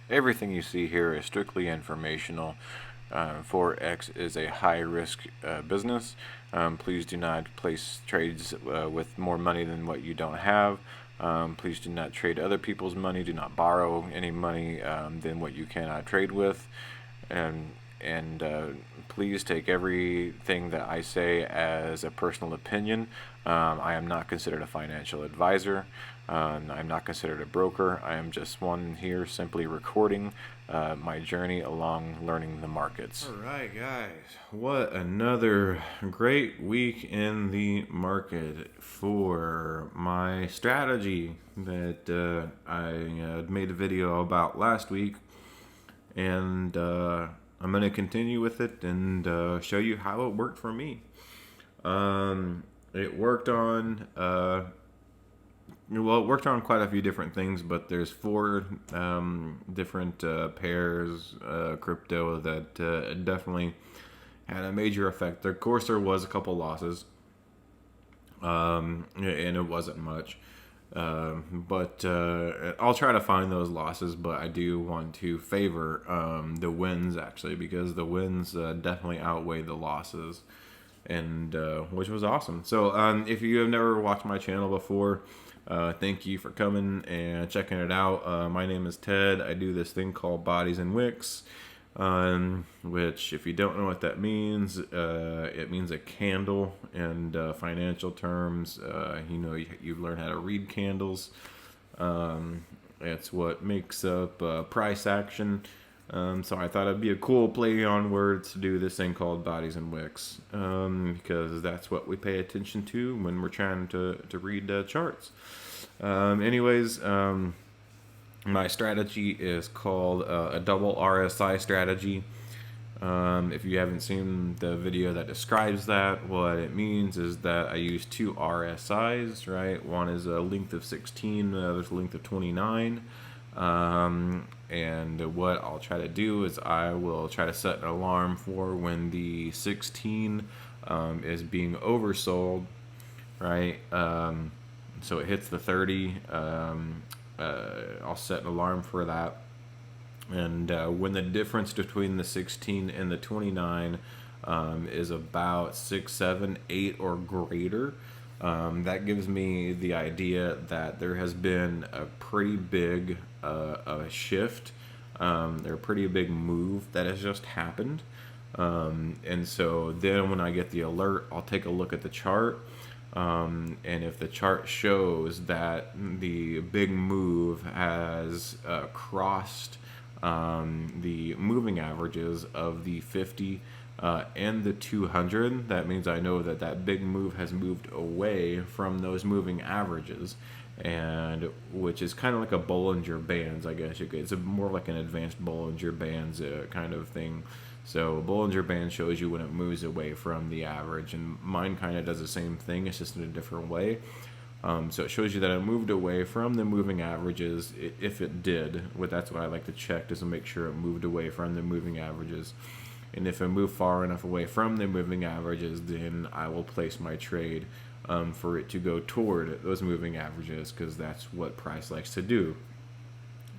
Everything you see here is strictly informational. Forex is a high-risk business. Please do not place trades with more money than what you don't have. Please do not trade other people's money. Do not borrow any money than what you cannot trade with. And please take everything that I say as a personal opinion. I am not considered a financial advisor. I'm not considered a broker. I am just one here simply recording my journey along learning the markets. Alright guys, what another great week in the market for my strategy that I made a video about last week, and I'm going to continue with it and show you how it worked for me. It worked on it worked on quite a few different things, but there's four different pairs crypto that definitely had a major effect. Of course, there was a couple losses, and it wasn't much. But I'll try to find those losses, but I do want to favor the wins, actually, because the wins definitely outweigh the losses, and which was awesome. So if you have never watched my channel before, thank you for coming and checking it out. My name is Ted. I do this thing called Bodies and Wicks, which, if you don't know what that means, it means a candle. And financial terms, you learn how to read candles. It's what makes up price action. So I thought it'd be a cool play on words to do this thing called Bodies and Wicks, because that's what we pay attention to when we're trying to read charts. Anyways, my strategy is called a double RSI strategy. If you haven't seen the video that describes that, what it means is that I use two RSIs, right? One is a length of 16, the other's a length of 29. And what I'll try to do is I will try to set an alarm for when the 16 is being oversold, right? So it hits the 30. I'll set an alarm for that. And when the difference between the 16 and the 29 is about 6, 7, 8 or greater, that gives me the idea that there has been a pretty big shift, a pretty big move that has just happened. And so then when I get the alert, I'll take a look at the chart. And if the chart shows that the big move has crossed the moving averages of the 50 and the 200, that means I know that that big move has moved away from those moving averages, and which is kind of like a Bollinger Bands, I guess you could. It's more like an advanced Bollinger Bands kind of thing. So Bollinger Band shows you when it moves away from the average, and mine kind of does the same thing. It's just in a different way. So it shows you that it moved away from the moving averages. If it did, that's what I like to check, just to make sure it moved away from the moving averages. And if it moved far enough away from the moving averages, then I will place my trade for it to go toward those moving averages, because that's what price likes to do.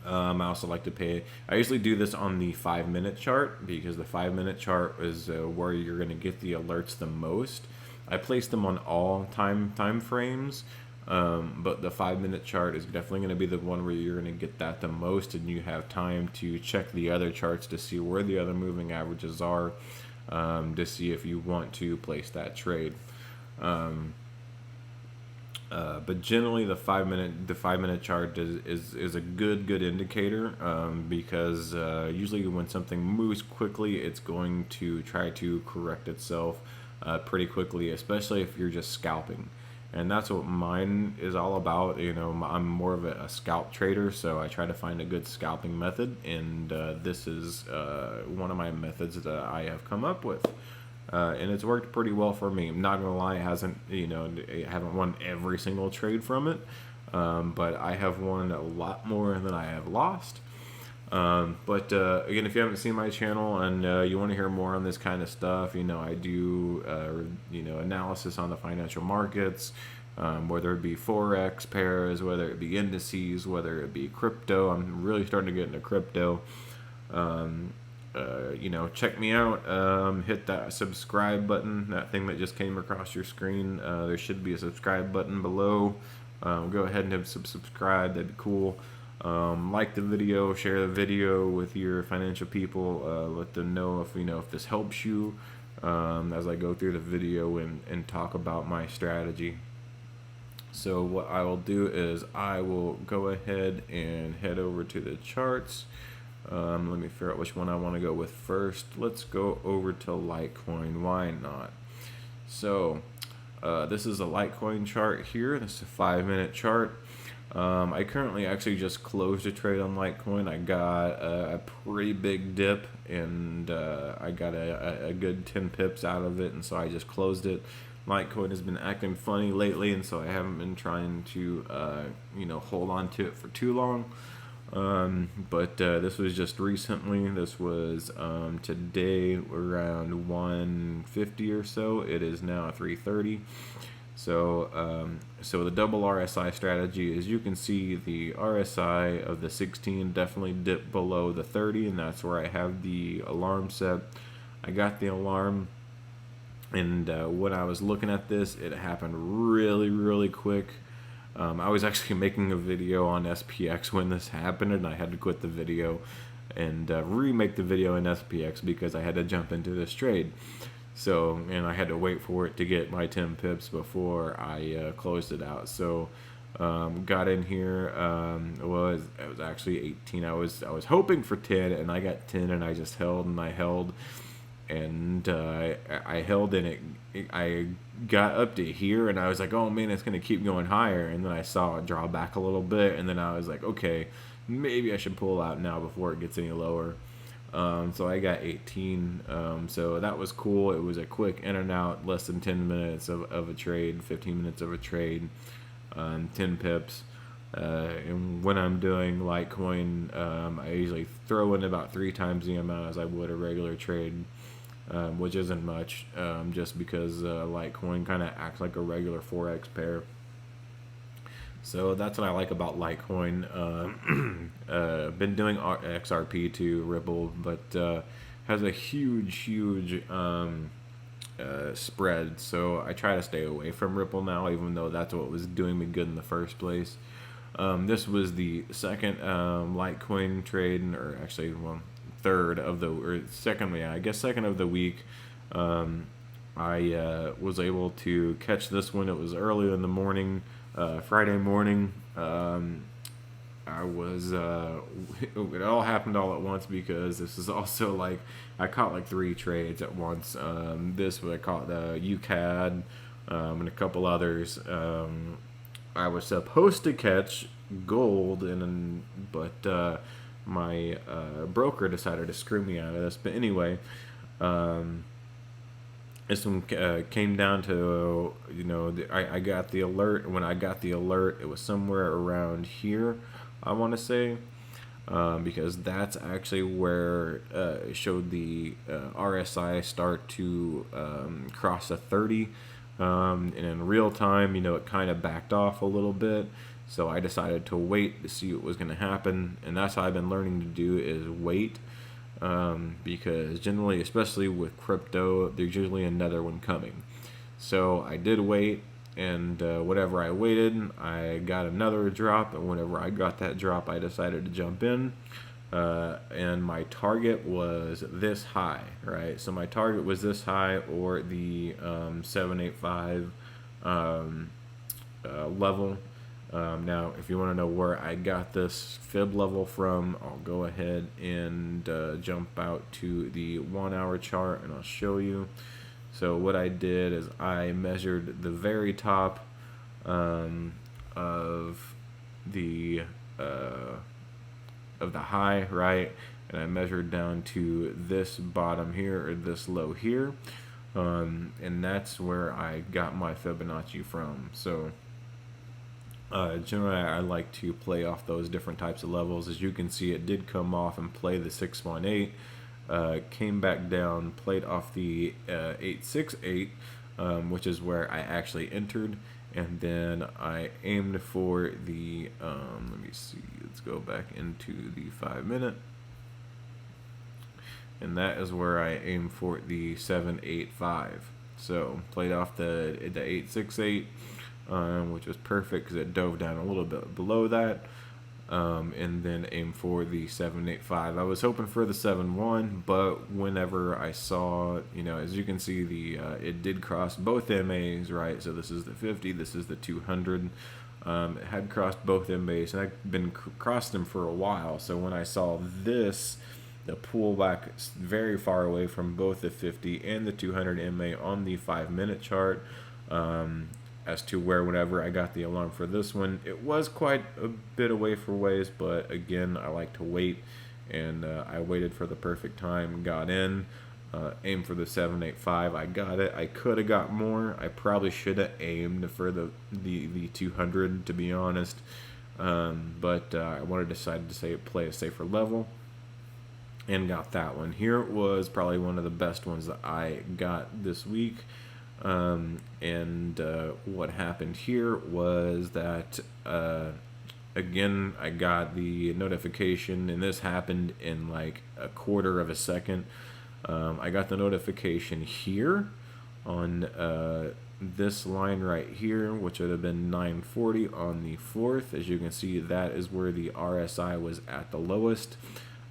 I also like to pay. I usually do this on the 5-minute chart, because the 5-minute chart is where you're going to get the alerts the most. I place them on all time frames, but the 5-minute chart is definitely going to be the one where you're going to get that the most, and you have time to check the other charts to see where the other moving averages are, to see if you want to place that trade. But generally, the 5-minute chart is a good indicator, because usually when something moves quickly, it's going to try to correct itself pretty quickly, especially if you're just scalping. And that's what mine is all about. I'm more of a scalp trader, so I try to find a good scalping method, and this is one of my methods that I have come up with. And it's worked pretty well for me. I'm not gonna lie, I haven't won every single trade from it, but I have won a lot more than I have lost. But again, if you haven't seen my channel and you want to hear more on this kind of stuff, I do analysis on the financial markets, whether it be Forex pairs, whether it be indices, whether it be crypto. I'm really starting to get into crypto. Check me out. Hit that subscribe button, that thing that just came across your screen. There should be a subscribe button below. Go ahead and hit subscribe. That'd be cool. Like the video, share the video with your financial people. Let them know if this helps you as I go through the video and talk about my strategy. So what I will do is I will go ahead and head over to the charts. Let me figure out which one I want to go with first. Let's go over to Litecoin. Why not? So this is a Litecoin chart here. This is a 5-minute chart. I currently actually just closed a trade on Litecoin. I got a pretty big dip, and I got a good 10 pips out of it, and so I just closed it. Litecoin has been acting funny lately, and so I haven't been trying to hold on to it for too long. But this was just recently. This was today around 150 or so. It is now 330. So the double RSI strategy, as you can see, the RSI of the 16 definitely dipped below the 30, and that's where I have the alarm set. I got the alarm, and when I was looking at this, it happened really, really quick. I was actually making a video on SPX when this happened, and I had to quit the video and remake the video in SPX because I had to jump into this trade. So, and I had to wait for it to get my 10 pips before I closed it out. So, got in here. It was actually 18. I was hoping for 10, and I got 10, and I just held and I held, and I held, and I got up to here, and I was like, oh man, it's gonna keep going higher. And then I saw it draw back a little bit, and then I was like, okay, maybe I should pull out now before it gets any lower. So I got 18, so that was cool. It was a quick in and out, less than 10 minutes of a trade, 15 minutes of a trade, 10 pips. And when I'm doing Litecoin, I usually throw in about 3 times the amount as I would a regular trade, which isn't much, just because Litecoin kind of acts like a regular Forex pair. So that's what I like about Litecoin. Been doing XRP to Ripple, but has a huge spread. So I try to stay away from Ripple now, even though that's what was doing me good in the first place. This was the second Litecoin trade, or actually, well, second of the week. I was able to catch this one. It was early in the morning. Friday morning. I was it all happened all at once, because this is also like I caught like 3 trades at once. This I caught the UCAD and a couple others. I was supposed to catch gold, but my broker decided to screw me out of this. But anyway, this one came down to, I got the alert. When I got the alert, it was somewhere around here, I want to say, because that's actually where it showed the RSI start to cross a 30. And in real time, it kind of backed off a little bit. So I decided to wait to see what was going to happen. And that's what I've been learning to do, is wait. Because generally, especially with crypto, there's usually another one coming. So I did wait, and whatever I waited, I got another drop, and whenever I got that drop, I decided to jump in. And my target was this high, right? So my target was this high, or the 785 level. Now, if you want to know where I got this fib level from, I'll go ahead and jump out to the 1-hour chart, and I'll show you. So what I did is I measured the very top of the high, right? And I measured down to this bottom here, or this low here, and that's where I got my Fibonacci from. So Generally, I like to play off those different types of levels. As you can see, it did come off and play the 618, came back down, played off the 868, which is where I actually entered, and then I aimed for the, let me see, let's go back into the 5 minute, and that is where I aimed for the 785. So played off the 868, which was perfect because it dove down a little bit below that, and then aimed for the 785. I was hoping for the 71, but whenever I saw, as you can see, it did cross both MAs, right? So this is the 50, this is the 200. It had crossed both MAs, and I've been crossed them for a while. So when I saw this, the pullback very far away from both the 50 and the 200 MA on the 5 minute chart, as to where whenever I got the alarm for this one, it was quite a bit away for ways, but again, I like to wait, and I waited for the perfect time, got in, aimed for the 785. I got it. I could have got more. I probably should have aimed for the 200, to be honest, but I wanted to decide to play a safer level, and got that one. Here was probably one of the best ones that I got this week. And what happened here was that, again, I got the notification, and this happened in like a quarter of a second. I got the notification here on this line right here, which would have been 940 on the 4th. As you can see, that is where the RSI was at the lowest.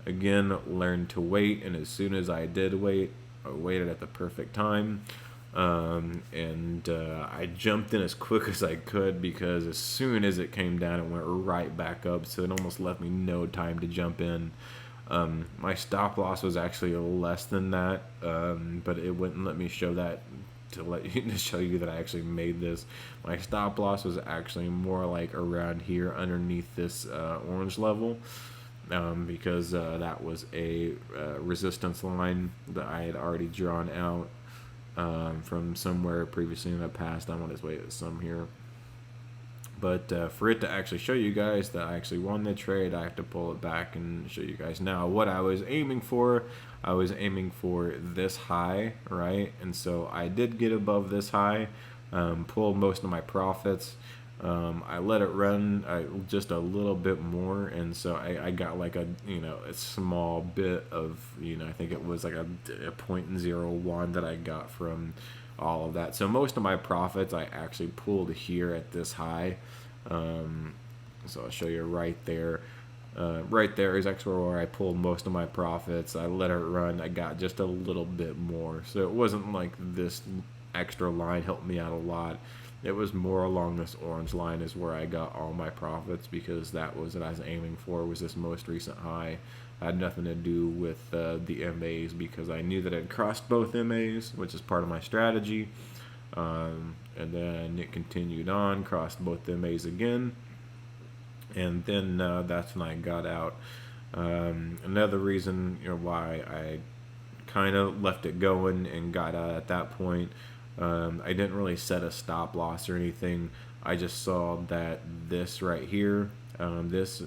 Again, learned to wait, and as soon as I did wait, I waited at the perfect time. I jumped in as quick as I could, because as soon as it came down, it went right back up, so it almost left me no time to jump in. My stop loss was actually less than that, but it wouldn't let me show that to show you that I actually made this. My stop loss was actually more like around here underneath this orange level, because that was a resistance line that I had already drawn out from somewhere previously in the past. I'm on its way to some here. But for it to actually show you guys that I actually won the trade, I have to pull it back and show you guys now what I was aiming for. I was aiming for this high, right? And so I did get above this high, pulled most of my profits. I let it run just a little bit more, and so I got like a small bit of, I think it was like a 0.01 that I got from all of that. So most of my profits I actually pulled here at this high. So I'll show you right there. Right there is actually where I pulled most of my profits. I let it run. I got just a little bit more. So it wasn't like this extra line helped me out a lot. It was more along this orange line is where I got all my profits, because that was what I was aiming for, was this most recent high. I had nothing to do with the MAs, because I knew that it crossed both MAs, which is part of my strategy. And then it continued on, crossed both MAs again, and then that's when I got out. Another reason why I kind of left it going and got out at that point, I didn't really set a stop loss or anything. I just saw that this right here, this this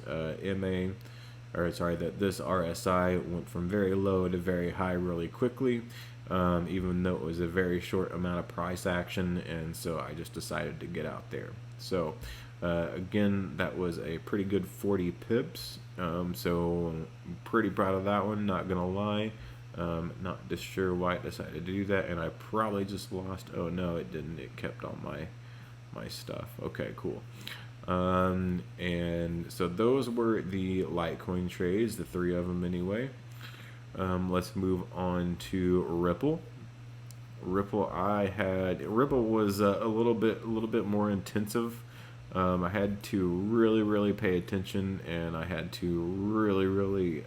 RSI went from very low to very high really quickly, even though it was a very short amount of price action, and so I just decided to get out there. So again, that was a pretty good 40 pips, so I'm pretty proud of that one, not gonna lie. Not just sure why it decided to do that, and I probably just lost. Oh no, it didn't. It kept all my stuff. Okay, cool. And so those were the Litecoin trades, the 3 of them anyway. Let's move on to Ripple. Ripple was a little bit more intensive. I had to really pay attention, and I had to really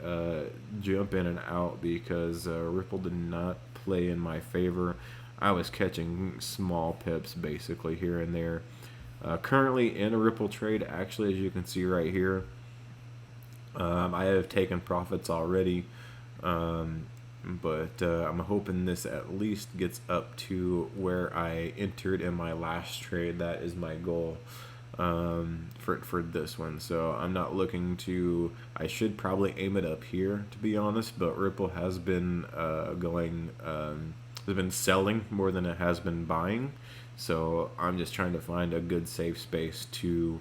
jump in and out, because Ripple did not play in my favor. I was catching small pips basically here and there. Currently in a Ripple trade, actually, as you can see right here, I have taken profits already, but I'm hoping this at least gets up to where I entered in my last trade. That is my goal. for this one. So I'm not looking to. I should probably aim it up here, to be honest. But Ripple has been has been selling more than it has been buying. So I'm just trying to find a good safe space to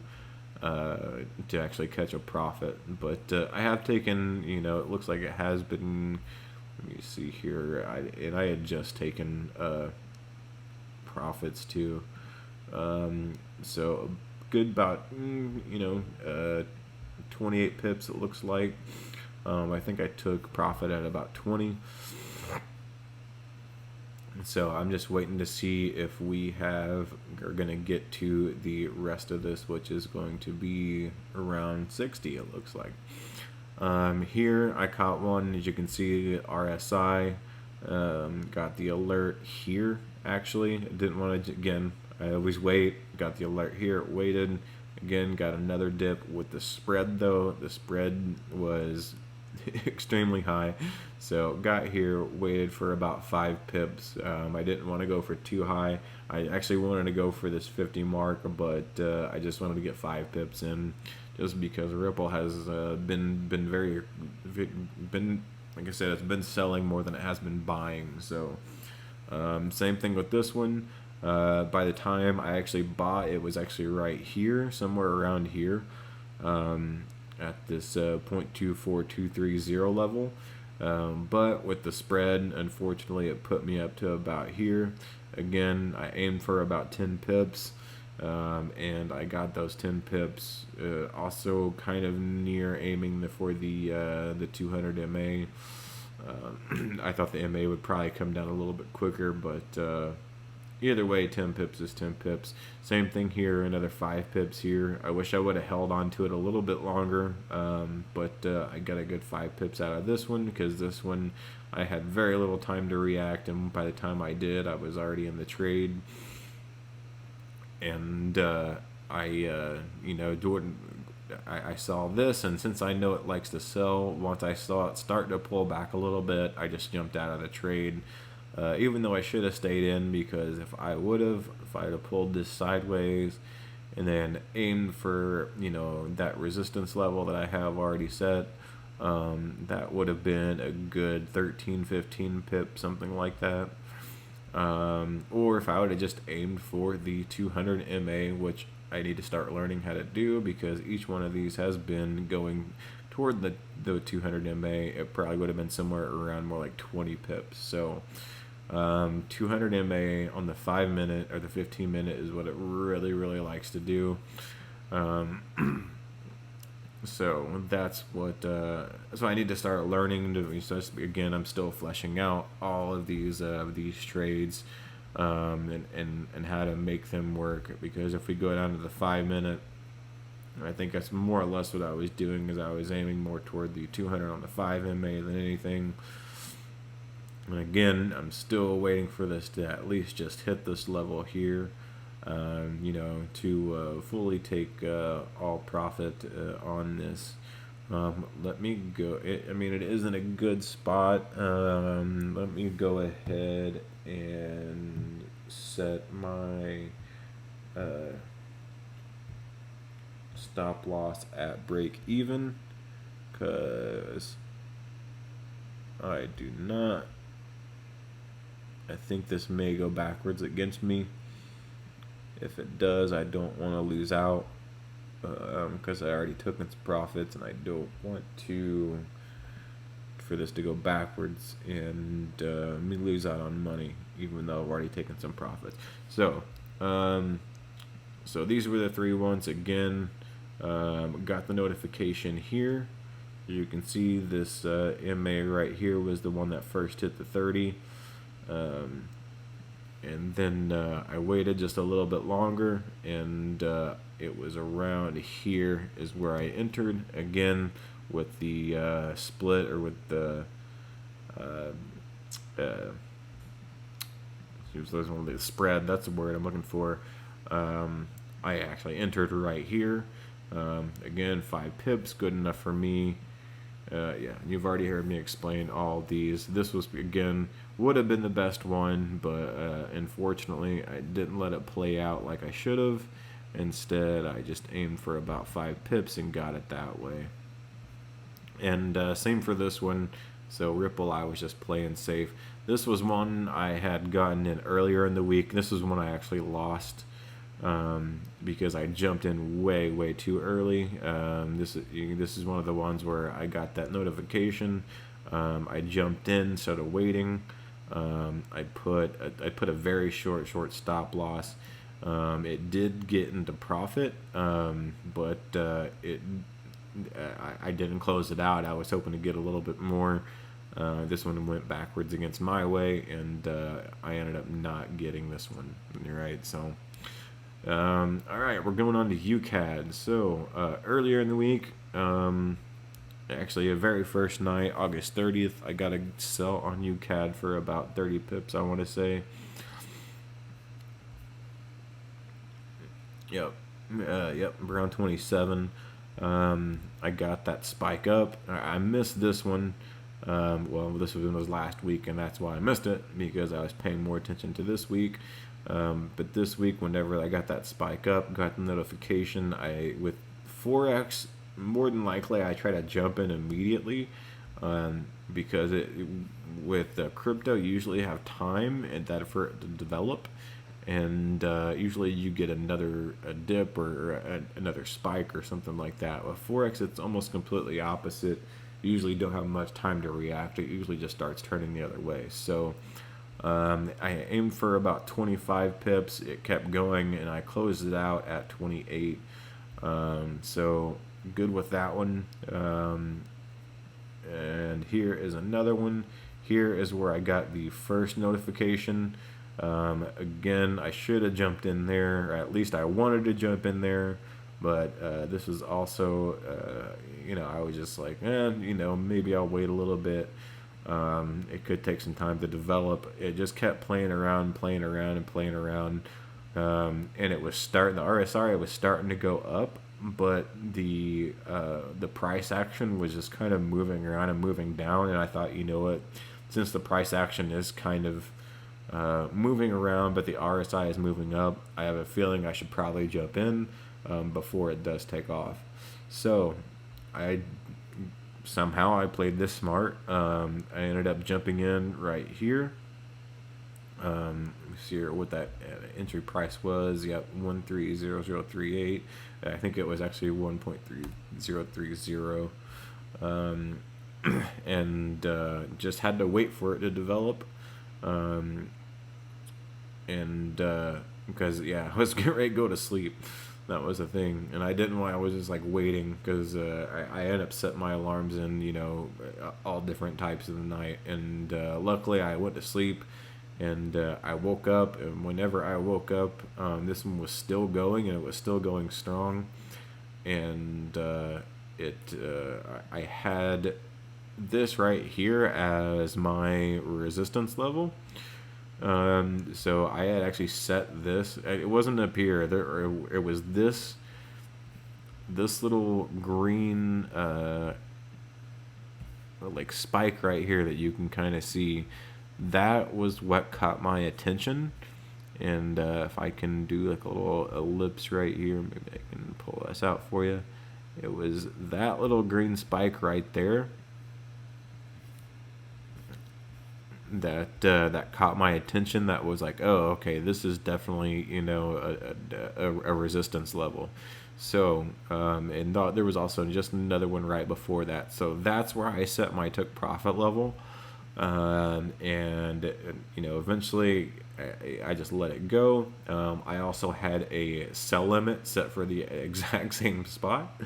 actually catch a profit. But I have taken, it looks like it has been. Let me see here. I had just taken profits too. So good about 28 pips it looks like. I think I took profit at about 20. So I'm just waiting to see if we are going to get to the rest of this, which is going to be around 60 it looks like. Here I caught one, as you can see, RSI. Got the alert here. Actually, didn't want to, again, I always wait. Got the alert here, waited. Again, got another dip with the spread though. The spread was extremely high. So got here, waited for about 5 pips. I didn't want to go for too high. I actually wanted to go for this 50 mark, but I just wanted to get 5 pips in, just because Ripple has been like I said, it's been selling more than it has been buying. So same thing with this one. By the time I actually bought, it was actually right here, somewhere around here, at this 0.24230 level. But with the spread, unfortunately, it put me up to about here. Again, I aimed for about 10 pips, and I got those 10 pips. Also, kind of near aiming for the 200 MA. I thought the MA would probably come down a little bit quicker, but either way, 10 pips is 10 pips. Same thing here, another 5 pips here. I wish I would have held on to it a little bit longer, but I got a good 5 pips out of this one, because this one I had very little time to react, and by the time I did, I was already in the trade. And I saw this, and since I know it likes to sell, once I saw it start to pull back a little bit, I just jumped out of the trade. Even though I should have stayed in, because if I'd have pulled this sideways and then aimed for that resistance level that I have already set, that would have been a good 13-15 pip, something like that. Or if I would have just aimed for the 200 MA, which I need to start learning how to do, because each one of these has been going toward the 200 MA, it probably would have been somewhere around more like 20 pips. So 200 MA on the 5-minute or the 15-minute is what it really, really likes to do. So that's what. So I need to start learning to. So again, I'm still fleshing out all of these trades, and how to make them work. Because if we go down to the 5-minute, I think that's more or less what I was doing, is I was aiming more toward the 200 on the 5 MA than anything. And again, I'm still waiting for this to at least just hit this level here, to fully take all profit on this. Let me go. It is in a good spot. Let me go ahead and set my stop loss at break even, because I do not. I think this may go backwards against me. If it does, I don't want to lose out, because I already took its profits, and I don't want for this to go backwards and me lose out on money, even though I've already taken some profits. So, so these were the 3 ones. Again, got the notification here. You can see this MA right here was the one that first hit the 30. And then I waited just a little bit longer, and it was around here is where I entered again with the split, or with the spread. That's the word I'm looking for. I actually entered right here. Again, 5 pips, good enough for me. Yeah, you've already heard me explain all these. This was, again, would have been the best one, but unfortunately I didn't let it play out like I should have. Instead, I just aimed for about 5 pips and got it that way. And same for this one. So Ripple, I was just playing safe. This was one I had gotten in earlier in the week. This was one I actually lost because I jumped in way too early. This is one of the ones where I got that notification. I jumped in, started waiting. I put a very short stop loss. It did get into profit, but I didn't close it out. I was hoping to get a little bit more. This one went backwards against my way, and I ended up not getting this one. Right, so all right, we're going on to UCAD. So earlier in the week, actually a very first night, August 30th, I got a sell on UCAD for about 30 pips, I want to say. Yep, around 27. I got that spike up. I missed this one. Well, this was last week, and that's why I missed it, because I was paying more attention to this week. But this week, whenever I got that spike up, got the notification, with Forex, more than likely I try to jump in immediately, because with crypto, you usually have time and that for it to develop. And usually you get another dip or another spike or something like that. With Forex, it's almost completely opposite. You usually don't have much time to react. It usually just starts turning the other way. So I aimed for about 25 pips. It kept going, and I closed it out at 28. So good with that one. And here is another one. Here is where I got the first notification. Again, I should have jumped in there, or at least I wanted to jump in there, but this was also, I was just like, maybe I'll wait a little bit. It could take some time to develop. It just kept playing around, and it was the RSI was starting to go up, but the price action was just kind of moving around and moving down, and I thought, you know what, since the price action is kind of moving around, but the RSI is moving up, I have a feeling I should probably jump in before it does take off. So I played this smart. I ended up jumping in right here. Let me see here what that entry price was. Yep, 130038. I think it was actually 1.3030. And just had to wait for it to develop. Because I was getting ready to go to sleep. That was the thing, and I didn't want. I was just like waiting, because I ended up setting my alarms in, all different types of the night, and luckily I went to sleep, and I woke up, and whenever I woke up, this one was still going, and it was still going strong, and I had this right here as my resistance level. So I had actually set this. It wasn't up here. It was this little green like spike right here that you can kind of see. That was what caught my attention. And if I can do like a little ellipse right here, maybe I can pull this out for you. It was that little green spike right there that caught my attention. That was like, oh, okay, this is definitely a resistance level. So and there was also just another one right before that. So that's where I set my took profit level, and eventually I just let it go. I also had a sell limit set for the exact same spot.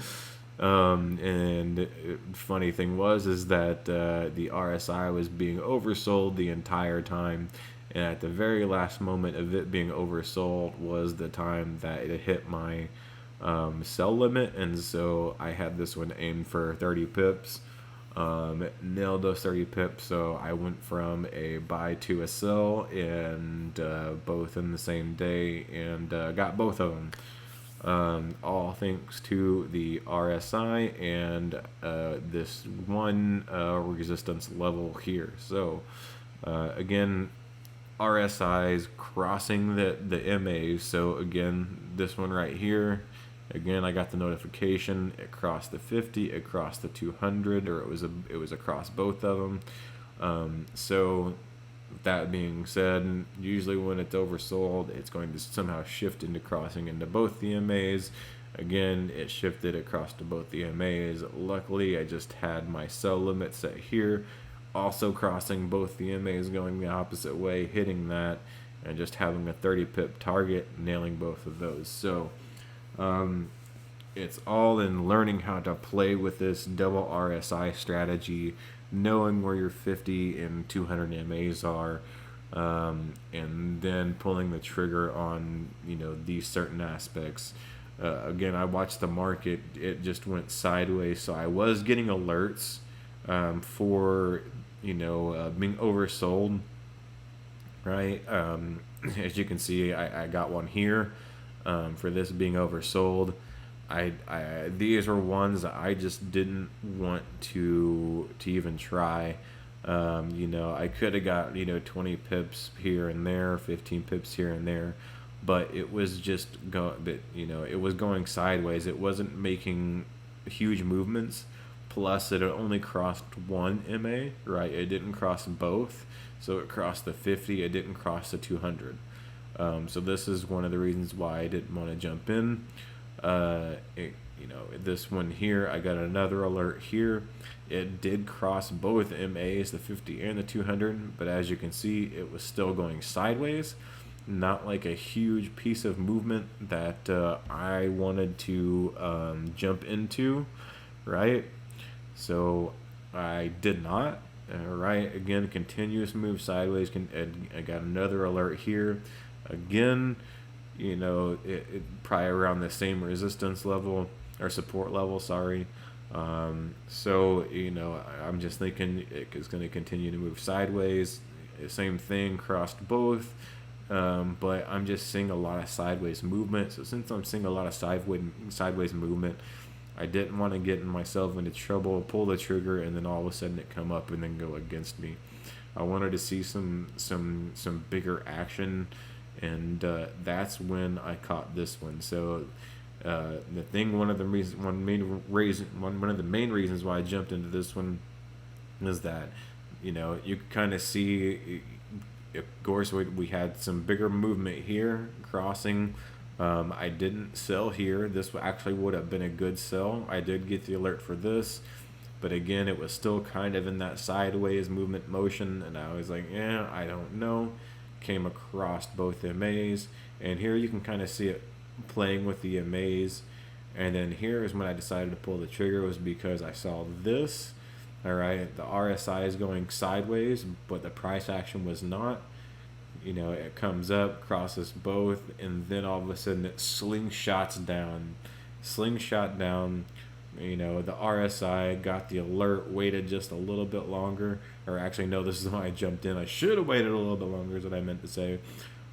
And funny thing is that the RSI was being oversold the entire time, and at the very last moment of it being oversold was the time that it hit my sell limit, and so I had this one aimed for 30 pips. Nailed those 30 pips, so I went from a buy to a sell, and both in the same day, and got both of them. All thanks to the RSI and this one resistance level here. So again, RSIs crossing the MAs. So again, this one right here, again, I got the notification. It crossed the 50, it crossed the 200, or it was across both of them. So that being said, usually when it's oversold, it's going to somehow shift into crossing into both the MAs. Again, it shifted across to both the MAs. Luckily, I just had my sell limit set here, also crossing both the MAs, going the opposite way, hitting that, and just having a 30 pip target, nailing both of those. So it's all in learning how to play with this double RSI strategy, knowing where your 50 and 200 MAs are, and then pulling the trigger on these certain aspects. Again, I watched the market; it just went sideways, so I was getting alerts for being oversold. Right, as you can see, I got one here for this being oversold. These were ones that I just didn't want to even try. I could have got 20 pips here and there, 15 pips here and there, but it was just it was going sideways. It wasn't making huge movements. Plus, it only crossed one MA, right? It didn't cross both, so it crossed the 50. It didn't cross the 200. So this is one of the reasons why I didn't want to jump in. This one here, I got another alert here. It did cross both MAs, the 50 and the 200, but as you can see, it was still going sideways. Not like a huge piece of movement that I wanted to jump into, right? So I did not. Right, again, continuous move sideways. I got another alert here. Again, it probably around the same resistance level or support level, sorry. So I'm just thinking it's going to continue to move sideways. Same thing, crossed both, but I'm just seeing a lot of sideways movement. So since I'm seeing a lot of sideways movement, I didn't want to get myself into trouble, pull the trigger, and then all of a sudden it come up and then go against me. I wanted to see some bigger action, and that's when I caught this one. So the thing, one of the main reasons why I jumped into this one is that you kind of see, of course, we had some bigger movement here crossing. I didn't sell here. This actually would have been a good sell. I did get the alert for this, but again, it was still kind of in that sideways movement motion, and I was like, yeah, I don't know. Came across both MAs, and here you can kind of see it playing with the MAs, and then here is when I decided to pull the trigger, was because I saw this. All right, the RSI is going sideways, but the price action was not. It comes up, crosses both, and then all of a sudden it slingshot down. The RSI got the alert, waited just a little bit longer, or actually no, this is why I jumped in. I should have waited a little bit longer, is what I meant to say.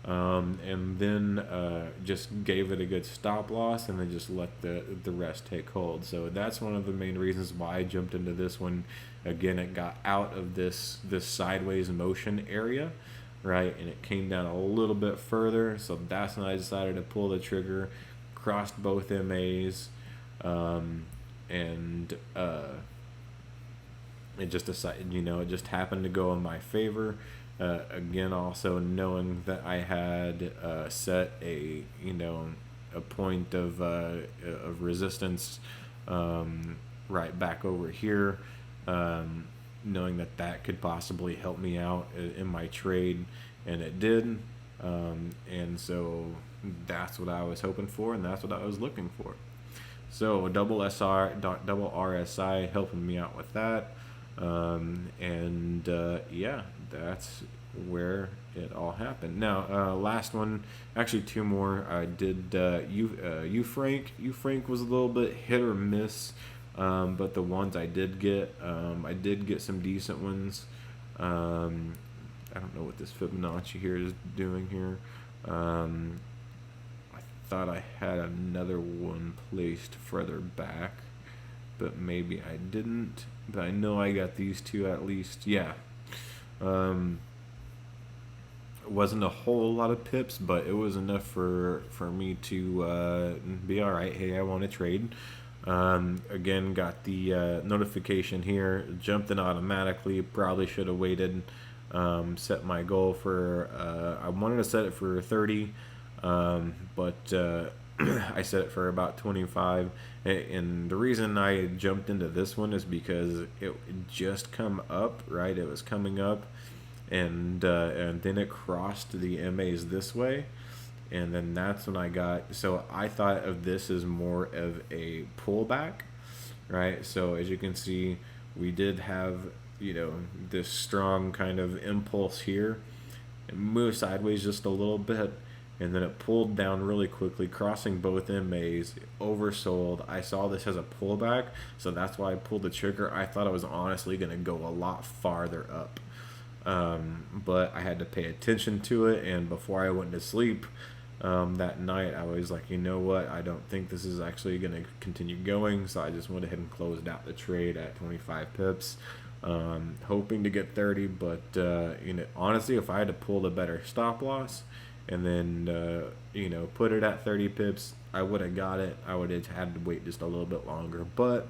And then just gave it a good stop loss, and then just let the rest take hold. So that's one of the main reasons why I jumped into this one. Again, it got out of this sideways motion area, right, and it came down a little bit further. So that's when I decided to pull the trigger, crossed both MAs, and it just decided, it just happened to go in my favor. Again, also knowing that I had set a point of resistance right back over here, knowing that could possibly help me out in my trade, and it did. And so that's what I was hoping for, and that's what I was looking for. So double RSI helping me out with that, and yeah, that's where it all happened. Now, last one, actually two more. I did U-Frank was a little bit hit or miss, but the ones I did get some decent ones. I don't know what this Fibonacci here is doing here. Thought I had another one placed further back, but maybe I didn't. But I know I got these two at least. Yeah. wasn't a whole lot of pips, but it was enough for me to be all right. Hey, I want to trade. Again, got the notification here, jumped in automatically. Probably should have waited. Set my goal for I wanted to set it for 30, but I set it for about 25. And the reason I jumped into this one is because it just come up, right? It was coming up, and then it crossed the MAs this way, and then that's when I got. So I thought of this as more of a pullback, right? So as you can see, we did have, this strong kind of impulse here. It moved sideways just a little bit, and then it pulled down really quickly, crossing both MAs, oversold. I saw this as a pullback, so that's why I pulled the trigger. I thought it was honestly going to go a lot farther up. But I had to pay attention to it, and before I went to sleep that night, I was like, you know what, I don't think this is actually going to continue going, so I just went ahead and closed out the trade at 25 pips, hoping to get 30, but honestly, if I had to pull the better stop loss and then put it at 30 pips, I would have got it. I would have had to wait just a little bit longer, but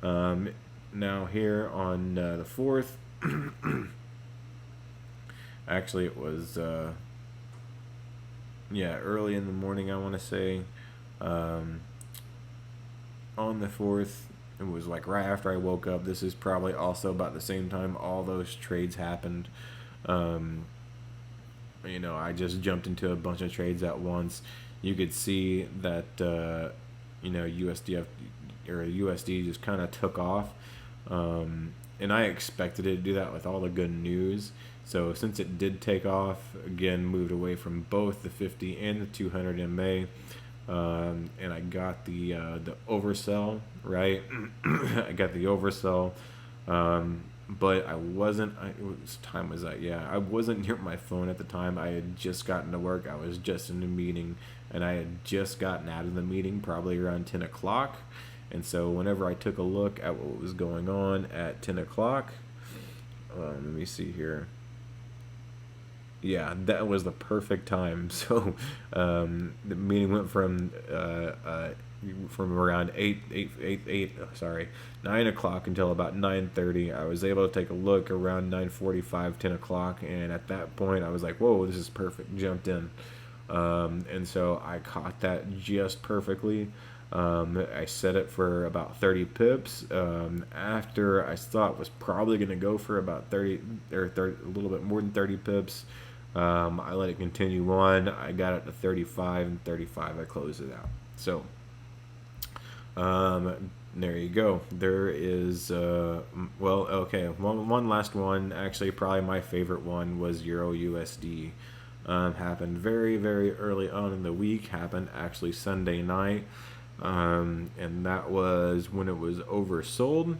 now here on the 4th, actually, it was, early in the morning, I want to say. On the 4th, it was like right after I woke up. This is probably also about the same time all those trades happened. I just jumped into a bunch of trades at once. You could see that, USDF or USD just kind of took off. And I expected it to do that with all the good news. So since it did take off, again, moved away from both the 50 and the 200 MA, and I got the oversell, right? I got the oversell, but I wasn't. What time was that? Yeah, I wasn't near my phone at the time. I had just gotten to work. I was just in a meeting, and I had just gotten out of the meeting, probably around 10 o'clock. And so whenever I took a look at what was going on at 10 o'clock, let me see here. Yeah, that was the perfect time. So the meeting went from around 9 o'clock until about 9:30. I was able to take a look around 9:45, 10 o'clock, and at that point I was like, whoa, this is perfect. Jumped in. And so I caught that just perfectly. I set it for about 30 pips. After I thought was probably going to go for about 30 or 30, a little bit more than 30 pips, I let it continue on. I got it to 35, and 35 I closed it out. So there you go. There is one last one. Actually, probably my favorite one was Euro USD. Happened very, very early on in the week. Happened actually Sunday night. And that was when it was oversold.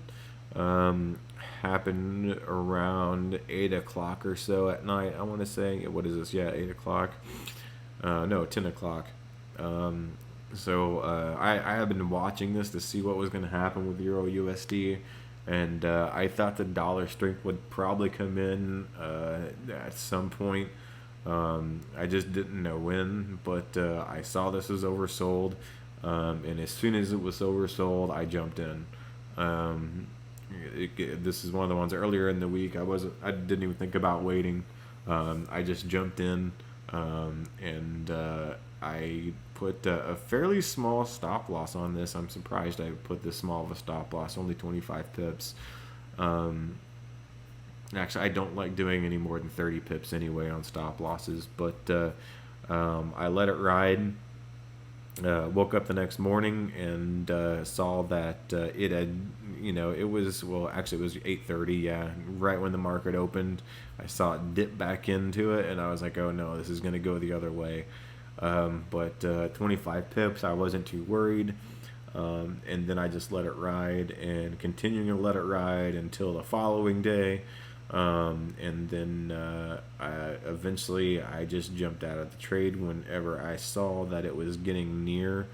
Happened around 8 o'clock or so at night. I want to say, what is this? Yeah, 8 o'clock. No, 10 o'clock. So I have been watching this to see what was going to happen with Euro USD, and I thought the dollar strength would probably come in at some point. I just didn't know when, but I saw this was oversold. And as soon as it was oversold, I jumped in. This is one of the ones earlier in the week. I didn't even think about waiting. I just jumped in, and I put a fairly small stop loss on this. I'm surprised I put this small of a stop loss, only 25 pips. Actually, I don't like doing any more than 30 pips anyway on stop losses, but I let it ride. Woke up the next morning and saw that it had, it was, actually it was 8:30, yeah, right when the market opened. I saw it dip back into it, and I was like, oh no, this is going to go the other way. But 25 pips, I wasn't too worried. And then I just let it ride and continuing to let it ride until the following day. And then eventually I just jumped out of the trade whenever I saw that it was getting near.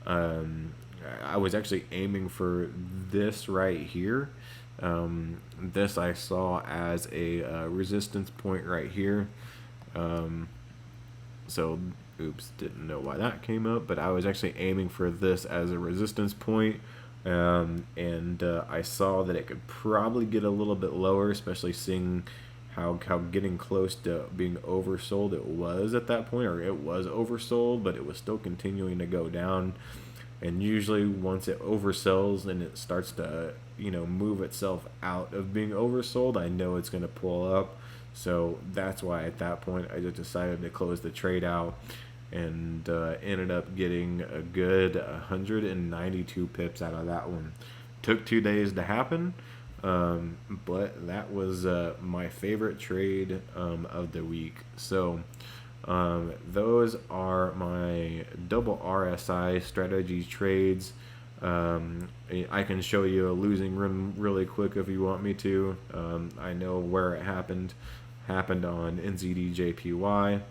I was actually aiming for this right here. This I saw as a resistance point right here. So, oops, didn't know why that came up, but I was actually aiming for this as a resistance point. And I saw that it could probably get a little bit lower, especially seeing how getting close to being oversold it was at that point, or it was oversold, but it was still continuing to go down. And usually once it oversells and it starts to, move itself out of being oversold, I know it's going to pull up. So that's why at that point I just decided to close the trade out, and ended up getting a good 192 pips out of that one. Took 2 days to happen, but that was my favorite trade of the week. So those are my double RSI strategy trades. I can show you a losing run really quick if you want me to. I know where it happened. Happened on NZDJPY.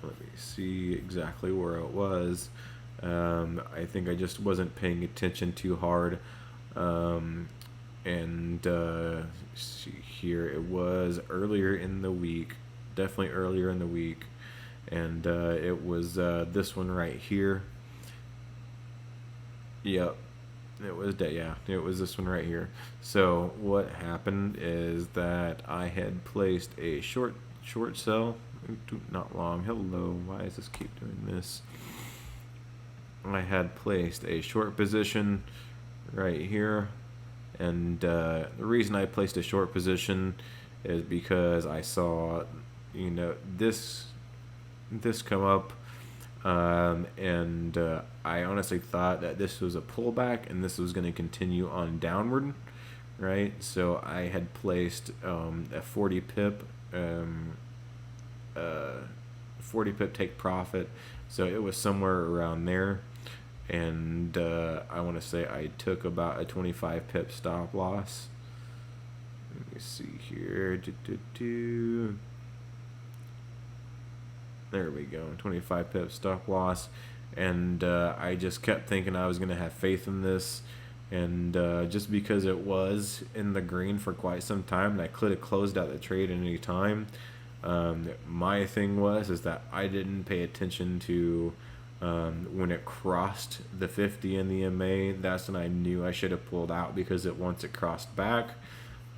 Let me see exactly where it was. I think I just wasn't paying attention too hard. And see here, it was earlier in the week, definitely earlier in the week, and it was this one right here. Yep, it was it was this one right here. So what happened is that I had placed a short sell, not long. Hello, why does this keep doing this? I had placed a short position right here. And the reason I placed a short position is because I saw, this come up, and I honestly thought that this was a pullback and this was going to continue on downward, right? So I had placed a 40 pip, 40 pip take profit. So it was somewhere around there. And I want to say I took about a 25 pip stop loss. Let me see here. There we go. 25 pip stop loss. And I just kept thinking I was going to have faith in this. And just because it was in the green for quite some time, and I could have closed out the trade at any time. My thing is that I didn't pay attention to when it crossed the 50 in the MA. That's when I knew I should have pulled out, because once it crossed back,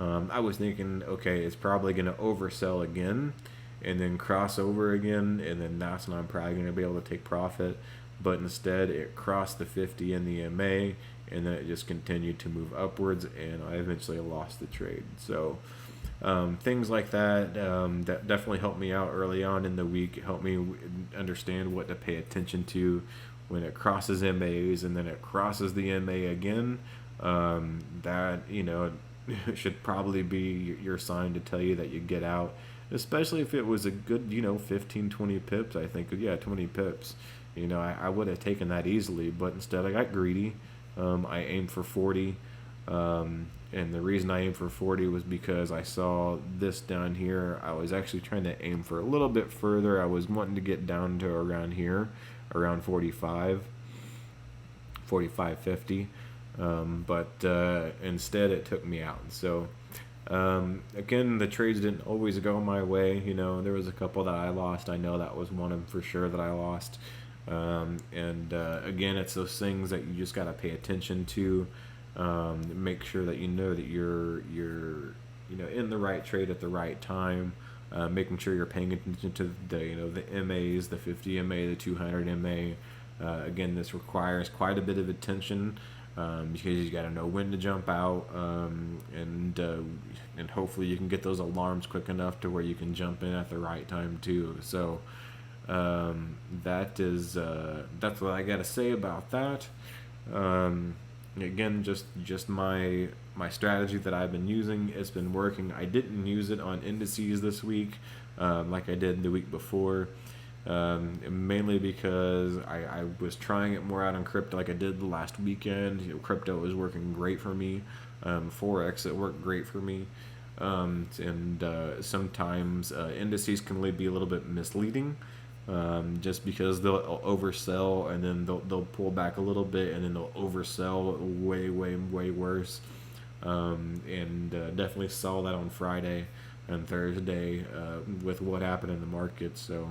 I was thinking, okay, it's probably going to oversell again and then cross over again, and then that's when I'm probably going to be able to take profit. But instead it crossed the 50 in the MA, and then it just continued to move upwards, and I eventually lost the trade. So things like that, that definitely helped me out early on in the week. It helped me understand what to pay attention to when it crosses MAs and then it crosses the MA again. That should probably be your sign to tell you that you get out, especially if it was a good 15-20 pips. I think 20 pips, I would have taken that easily, but instead I got greedy. I aimed for 40. And the reason I aimed for 40 was because I saw this down here. I was actually trying to aim for a little bit further. I was wanting to get down to around here, around 45, 50. But instead it took me out. So again, the trades didn't always go my way. There was a couple that I lost. I know that was one of them for sure that I lost. And again, it's those things that you just got to pay attention to. Make sure that that you're in the right trade at the right time, making sure you're paying attention to the MAs, the 50 MA, the 200 MA. Again, this requires quite a bit of attention, because you got to know when to jump out, and hopefully you can get those alarms quick enough to where you can jump in at the right time too. So that's what I got to say about that. Again, just my strategy that I've been using. It's been working. I didn't use it on indices this week, like I did the week before, mainly because I was trying it more out on crypto, like I did the last weekend. Crypto was working great for me. Forex, it worked great for me. And sometimes indices can be a little bit misleading. Just because they'll oversell and then they'll pull back a little bit and then they'll oversell way worse. and definitely saw that on Friday and Thursday with what happened in the market. So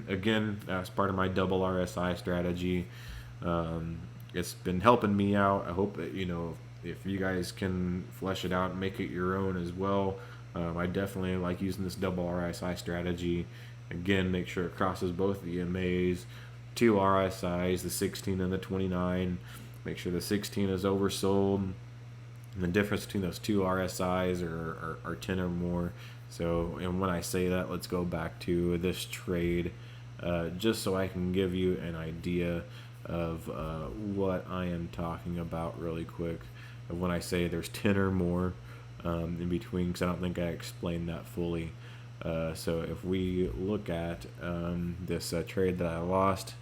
again, that's part of my double RSI strategy. It's been helping me out. I hope that, if you guys can flesh it out and make it your own as well. I definitely like using this double RSI strategy. Again, make sure it crosses both the EMAs, two RSIs, the 16 and the 29. Make sure the 16 is oversold. And the difference between those two RSIs are 10 or more. So, and when I say that, let's go back to this trade, just so I can give you an idea of what I am talking about really quick. When I say there's 10 or more in between, because I don't think I explained that fully. So if we look at this trade that I lost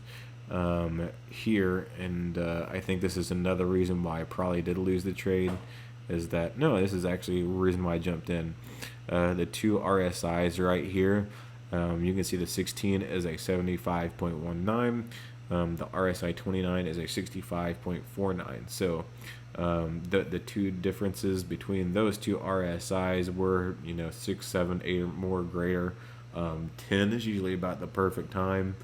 here, and I think this is another reason why I probably did lose the trade, is that, no, this is actually the reason why I jumped in. The two RSIs right here, you can see the 16 is a 75.19, the RSI 29 is a 65.49. So the two differences between those two RSIs were 6, 7, 8 or more greater. 10 is usually about the perfect time.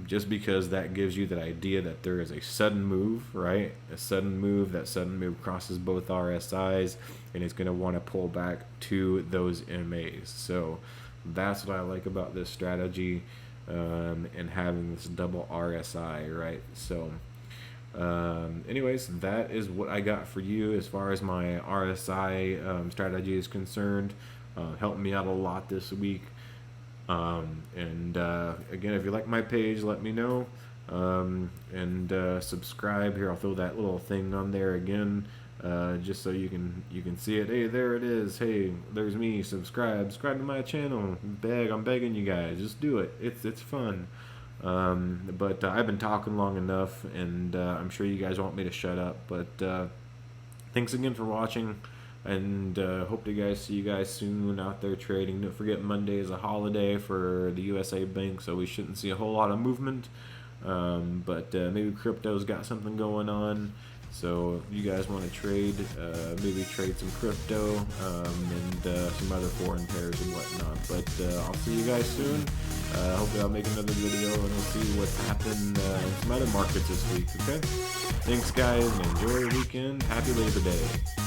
Just because that gives you that idea that there is a sudden move, right? A sudden move. That sudden move crosses both RSIs, and it's going to want to pull back to those MAs. So that's what I like about this strategy, and having this double RSI, right? So anyways, that is what I got for you as far as my RSI strategy is concerned. Helped me out a lot this week. Again, if you like my page, let me know, and subscribe. Here, I'll throw that little thing on there again, just so you can see it. Hey, there it is. Hey, there's me. Subscribe to my channel. I'm begging you guys, just do it. It's fun. But I've been talking long enough, and I'm sure you guys want me to shut up. But thanks again for watching. And hope to see you guys soon out there trading. Don't forget, Monday is a holiday for the USA Bank, so we shouldn't see a whole lot of movement. But maybe crypto's got something going on. So if you guys want to trade, maybe trade some crypto and some other foreign pairs and whatnot. But I'll see you guys soon. Hopefully I'll make another video and we'll see what's happened in some other markets this week. Okay? Thanks, guys, and enjoy your weekend. Happy Labor Day.